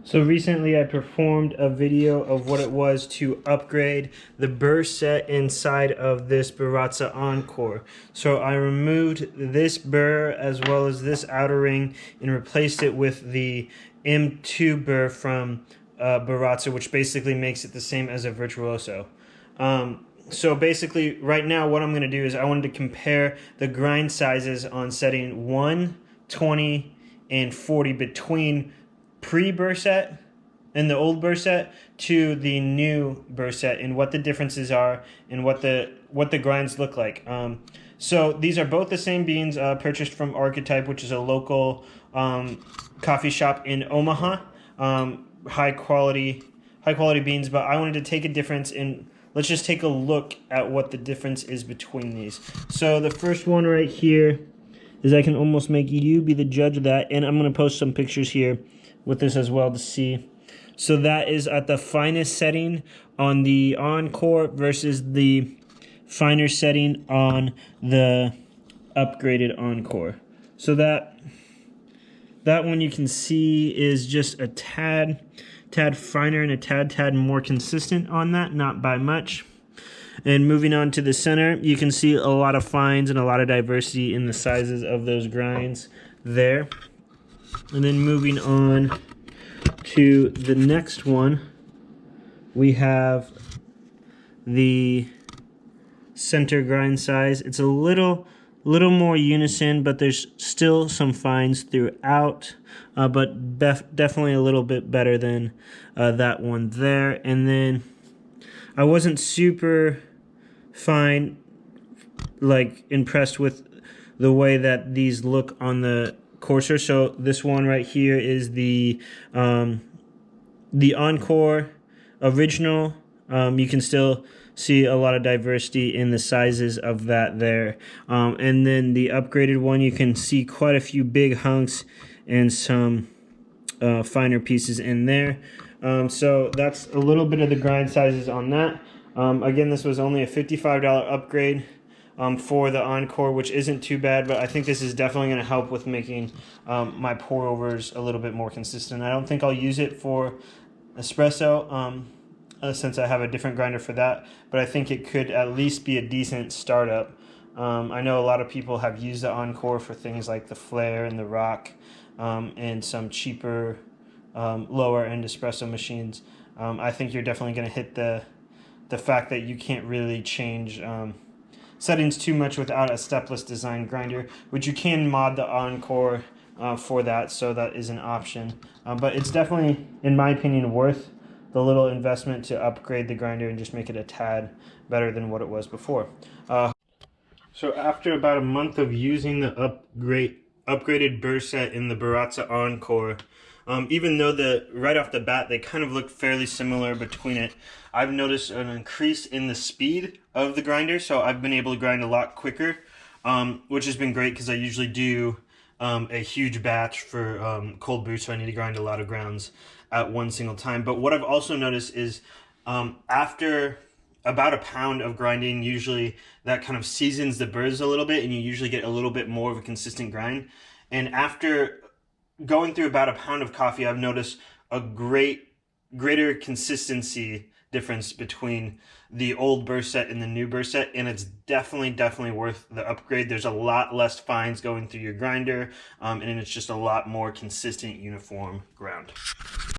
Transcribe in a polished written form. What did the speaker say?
So recently I performed a video of what it was to upgrade the burr set inside of this Baratza Encore. So I removed this burr as well as this outer ring and replaced it with the M2 burr from Baratza, which basically makes it the same as a Virtuoso. So basically right now what I'm going to do is I wanted to compare the grind sizes on setting 1, 20, and 40 between pre-burr set and the old burr set to the new burr set and what the differences are and what the grinds look like. So these are both the same beans purchased from Archetype, which is a local coffee shop in Omaha. High quality beans, but I wanted to take a difference in. Let's just take a look at what the difference is between these. So the first one right here is, I can almost make you be the judge of that, and I'm going to post some pictures here with this as well to see. So that is at the finest setting on the Encore versus the finer setting on the upgraded Encore. So that one you can see is just a tad finer and a tad more consistent on that, not by much. And moving on to the center, you can see a lot of fines and a lot of diversity in the sizes of those grinds there. And then moving on to the next one, we have the center grind size. It's a little more unison, but there's still some fines throughout, but definitely a little bit better than that one there. And then I wasn't super impressed with the way that these look on the coarser. So this one right here is the Encore original. You can still see a lot of diversity in the sizes of that there. And then the upgraded one, you can see quite a few big hunks and some finer pieces in there. So that's a little bit of the grind sizes on that. Again, this was only a $55 upgrade for the Encore, which isn't too bad, but I think this is definitely going to help with making my pour-overs a little bit more consistent. I don't think I'll use it for espresso since I have a different grinder for that, but I think it could at least be a decent startup. I know a lot of people have used the Encore for things like the Flare and the Rock and some cheaper lower-end espresso machines. I think you're definitely going to hit the fact that you can't really change settings too much without a stepless design grinder, which you can mod the Encore for that, so that is an option. But it's definitely, in my opinion, worth the little investment to upgrade the grinder and just make it a tad better than what it was before. So after about a month of using the upgraded burr set in the Baratza Encore, even though right off the bat they kind of look fairly similar between it, I've noticed an increase in the speed of the grinder, so I've been able to grind a lot quicker, which has been great because I usually do a huge batch for cold brew, so I need to grind a lot of grounds at one single time. But what I've also noticed is after about a pound of grinding, usually that kind of seasons the burrs a little bit, and you usually get a little bit more of a consistent grind. And after going through about a pound of coffee, I've noticed a greater consistency difference between the old burr set and the new burr set, and it's definitely worth the upgrade. There's a lot less fines going through your grinder, and it's just a lot more consistent, uniform ground.